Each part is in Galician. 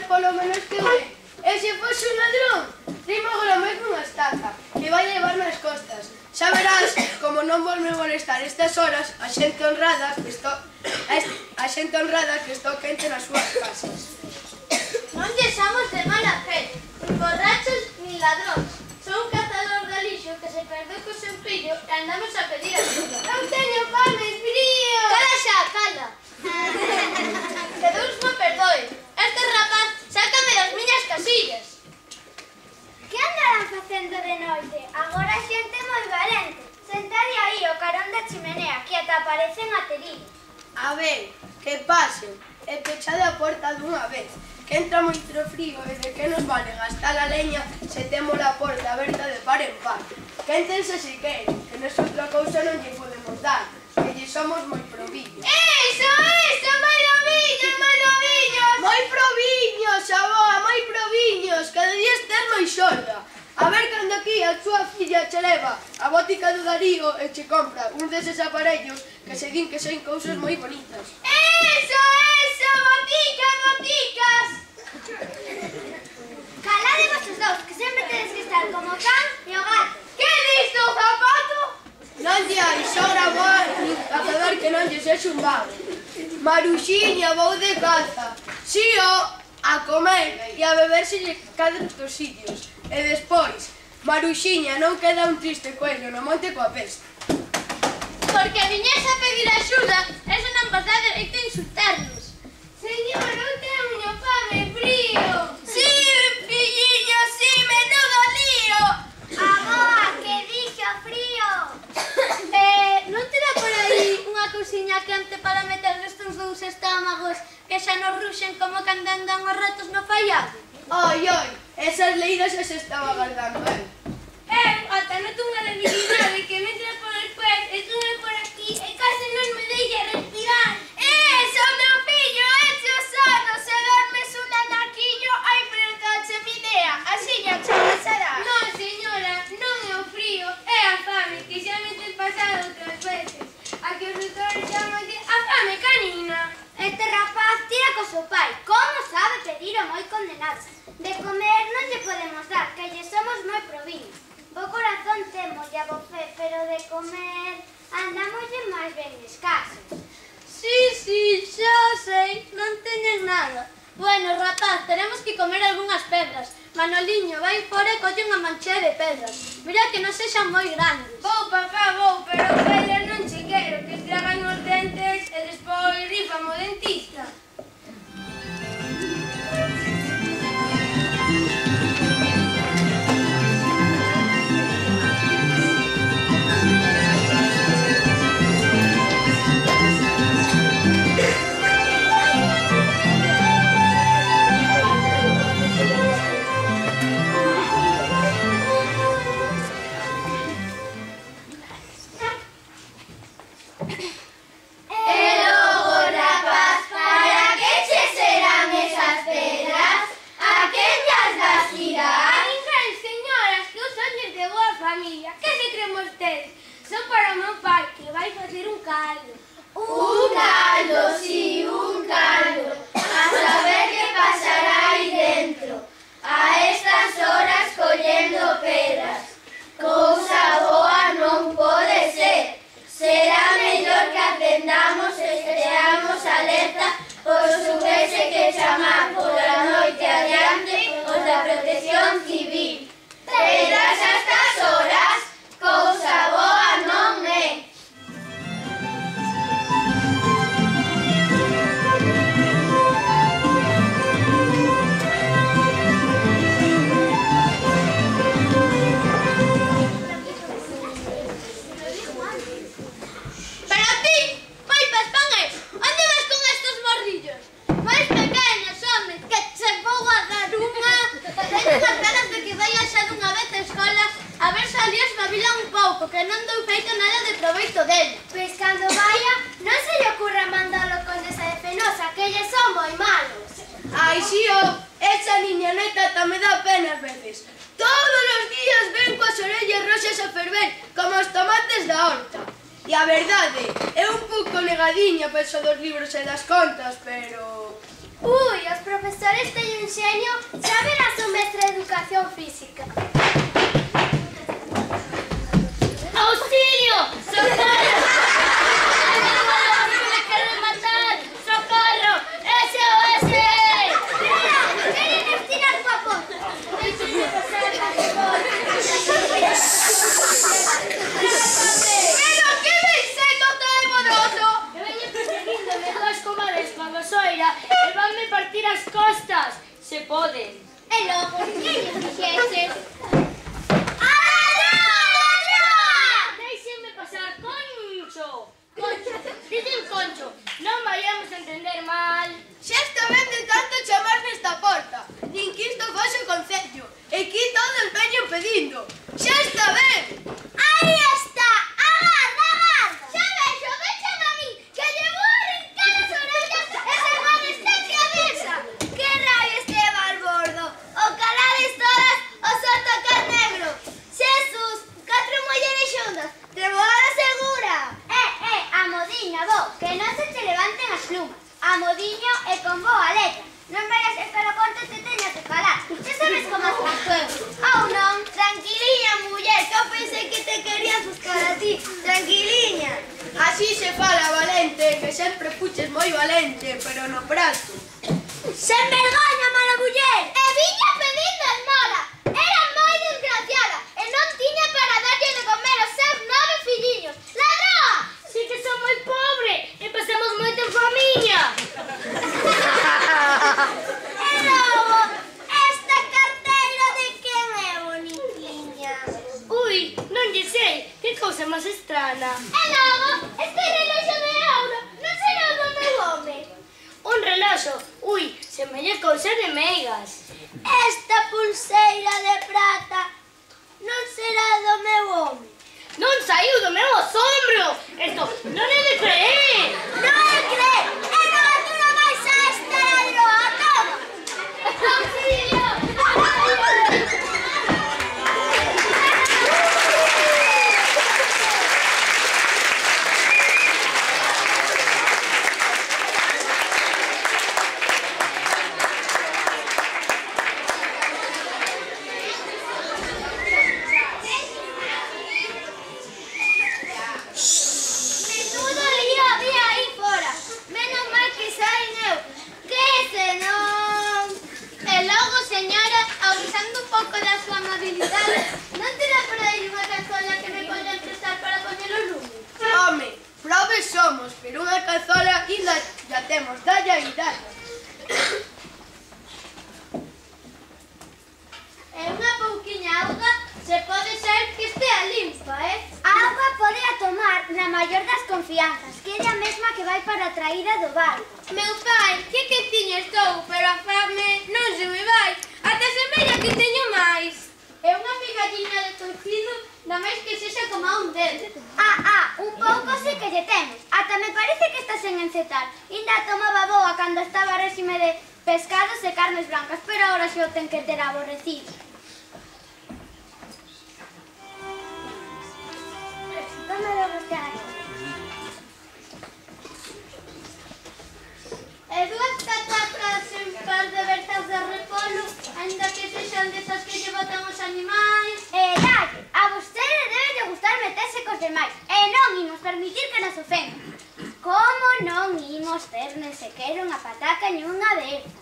polo menos que ve. E se fose un ladrón, rimo agora mesmo unha estaca, que vai levar nas costas. Xa verás como non vos me molestar estas horas a xente honrada que estou quente nas súas casas. Non lle somos de mala fe, nin borrachos nin ladróns. Son un cazador de lixo que se perdeu co seu fillo e andamos a pedir axuda. Non teño fame, frío! Cala xa, cala! Que Deus me perdoe. Este rapaz sácame das miñas casillas. Que andarán facendo de noite? Agora a xente moi valente. Sentade aí o carón da chimenea, que ata parecen ateridos. A ver, que pasen, e pechade a porta dunha vez, que entra moito frío e de que nos vale gastar a leña se temos a porta aberta de par en par. Quéntense se queren, que nesa outra cousa non lle podemos dar, que lle somos moi proviños. Eso, moi doviños, moi doviños! Moi proviños, aboa, moi proviños, cada día estés moi xorda. A ver cando aquí a súa filla che leva a botica do Darío e che compra un deses aparellos que se din que son cousas moi bonitas. Eso, boticas, boticas! Calade vos dous, que sempre tedes que estar como o can e o gato. Que disto, zapato? Non lle hai sobra boa nin cazador que non lle sexe un vago. Maruxiña, vou de caza. Si a comer e a beber se lle cadre dos sitios. E despois, Maruxiña, non queda un triste coello no monte coa peste. Porque viñes a pedir axuda, eso non vos dá dereito a insultarnos. Señor, non teño fame, frío. Sí, filliño, sí, menudo lío. Aboa, que dixo frío. Non terá por aí unha cousiña quente para meter nestes dous estómagos que xa nos ruxen como cando andan os ratos no faiado? Oi, esas leiras xa se estaba agardando, Ata noto unha debilidade que me entra por el pez e sube por aquí e case non me deixa respirar. Eso, meu fillo, eche os anos, se dormes un anaquillo, ai, pero cache mi idea, así xa che pasará. Non, señora, non é o frío, é a fame, que xa me ten pasado outras veces. A que os doutores chaman de a fame canina. Este rapaz tira co seu pai. Como sabe pedir o moi condenado? De comer non lle podemos dar, que lle somos moi proviños. Bo corazón temos e a bo fe, pero de comer andámoslle máis ben escasos. Sí, xa sei, non teñen nada. Bueno, rapaz, tenemos que comer algunhas pedras. Manoliño, vai fora e colle unha manchea de pedras. Mira que non sexan moi grandes. Vou, papá, vou, pero pedras non che quero, que estragan os dentes e despois rifame o dentista. Un caldo, sí, un caldo. A saber qué pasará ahí dentro. A estas horas collendo pedras. Cousa boa non pode ser. Será mellor que atendamos e esteamos alerta por subese que chamar pola noite adiante os da Protección Civil. Pedras a estas horas, cousa boa non é. Que non dou feito nada de proveito del. Pois cando vaya, non se lle ocurra mandalo con esa de Fenosa, que lle son moi malos. Ai, xío, esa niña neta tamén dá pena ás veces. Todos os días ven coas orellas roxas a ferver, como os tomates da horta. E a verdade, é un pouco negadiña penso dos libros e das contas, pero... Ui, os profesores teñen enxeño, xa verás o mestre de educación física. ¡Auxilio! ¡Socorro! ¡Me quieren matar! ¡Socorro! ¡SOS! ¡Queren estirar guapos! ¡Déjenme pasar, por Pero que veis sendo tan moroso? Que veño perseguíndome dos comadres con vasoira e vanme partir as costas. Se poden. E logo, que lles dixeches? Déixenme pasar, Concho. Concho. Dicen Concho. Non vayamos a entender mal. Xa está ben de tanto chamar nesta porta. Nin que isto fose o concello. E que todos veñen pedindo. Xa está ben. Aí está! Agarda, agarda! Xa vexo, véchame a mí, que lle vou arrincar as orellas e se me anestesia desa! Que rabia este balbordo! O calades todas, o sol tocar negro! Xesús, 4 mulleres xuntas, treboada segura! Amodiño, avó, que non se te levanten as plumas. Amodiño e con boa letra. Non vayas a estar o conto te teña que falar. Xa sabes como as factuemos. Ou non? Tranquiliña, muller, que eu pensei que te querías buscar a ti. Tranquiliña. Así se fala, valente, que sempre puches moi valente, pero no prato. Sen vergoña, mala muller. E viña pedindo esmola. Era moi desgraciada e non tiña para darlle de comer aos seus 9 filliños. Ladroa! Sí que son moi pobre e pasamos moito famiña. E logo, esta carteira de quen é bonitiña? Ui, non lle sei. Que cousa máis estrana. E logo, este reloxo de ouro non será o do meu home. Un reloxo. Ui, semella cousa de meigas. Esta pulseira de prata non será do meu home. Non saiu do meu asombro. Esto non é de creer. Non é creer, e non aturo máis a esta ladroa, toma. Auxilio! Menudo lío había aí fora. Menos mal que saen eu. Que senón... E logo, señora, abusando un pouco da súa amabilidade, non terá por aí unha cazola que me poden prestar para poñer os lumes? Home, probes somos, pero unha cazola ainda ya temos, dalla e dalla. E unha pouquiña auga se pode ser que estea limpa, A auga pode a tomar na maior das confianzas, que é a mesma que vai para a traída do bar. Meu pai, que quentiño estou, pero a fame non se me vai. Ata semella que teño máis. É unha migalliña de tocido, da máis que sexa como a un dedo. Un pouco sí que lle temos. Ata me parece que está sen encetar. Inda tomaba boa cando estaba réxime de pescados e carnes blancas, pero agora xe o ten que ter aborrecido. Tómalo vostede aquí. E dúas patatas en par de verzas de repolo, ainda que sexan desas que lle botan os animais. Dalle, a vostede debe de gustar meterse cos demais, e non imos permitir que nos ofendan. Como non imos ter nen sequera unha pataca ni unha verza?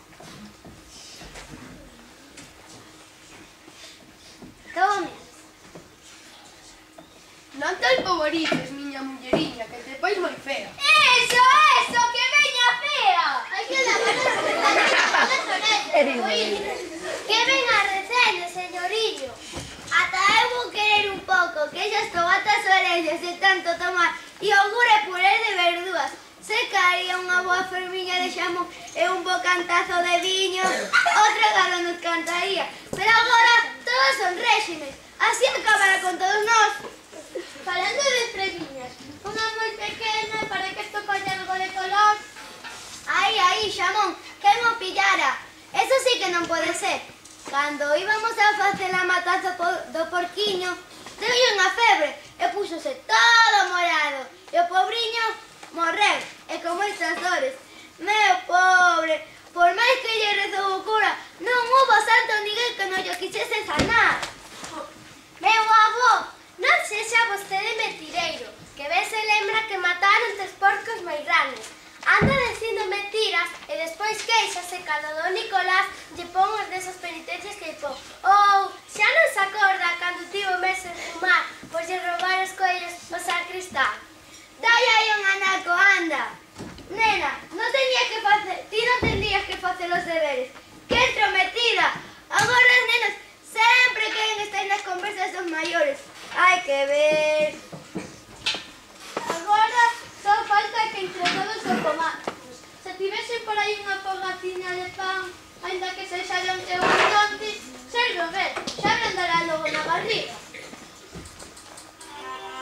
Tome. Non te alboborices, miña mulleriña, que te pois moi fea. Eso, que veña fea! Hai que lavar as orellas. Que venga recende, señorillo. Ata eu vou querer un pouco, que xa estou ata as orellas de tanto tomar iogur e puré de verdúas. Se caía unha boa fermiña de xamón e un bo cantazo de viño, outro galo nos cantaría. Pero agora todos son réximes, así acabará con todos nós. Falando de freguiñas, unha moi pequena para que isto colle algo de color. Aí, xamón, que mo pillara. Eso sí que non pode ser. Cando íbamos a facer a matanza do porquiño, deulle unha febre e púxose todo morado. E o pobriño morreu, e con moitas dores. Meu pobre, por máis que lle rezou o cura, cando do Nicolás lle pon os desas penitencias que lle pon. Ou xa non se acorda cando tivo meses de fumar, pois lle roubar os coellos ao sacristán. Dai aí un anaco, anda. Nena, ti non tendrías que facer os deberes. Que entrometida! Agora as nenas sempre queren estar nas conversas dos maiores. Hai que ver. Agora só falta que entre todos o comamos. Se tivesen por aí unha fogatina de pan, ainda que sexa de un teu horizonte, serve ben, xa me andará logo na barriga.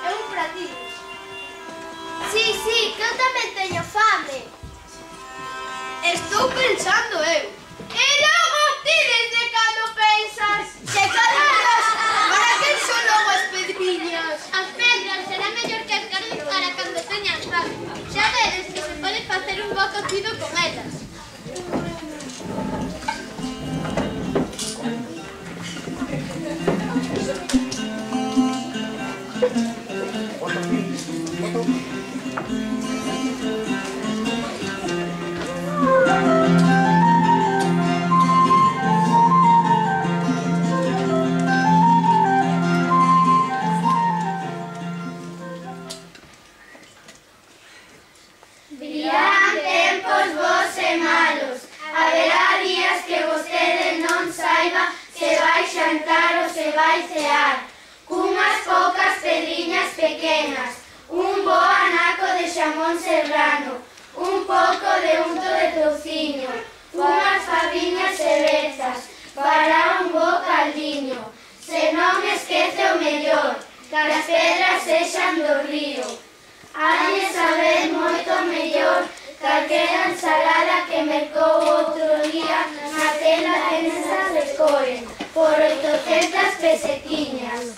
É un pratillo. Sí, que eu tamén teño fame. Estou pensando eu. E logo ti desde cando pensas? Se calaras, para que son logo as pedriñas? As pedras será mellor que as carnes para cando teñas fame. Xa vedes que se pode facer un bo cocido con elas. Virán tempos bos e malos, haberá días que vostede non saiba se vai xantar ou se vai cear, cunhas poucas pedriñas pequenas, un bo anaco de xamón serrano, un pouco de unto de touciño, unhas faviñas cervezas, para un bo caldiño, se non esquece o mellor, que as pedras sexan do río. Hai de saber moito mellor calquera ensalada que mercou outro día na tenda que nesas recoren por 800 pesetiñas.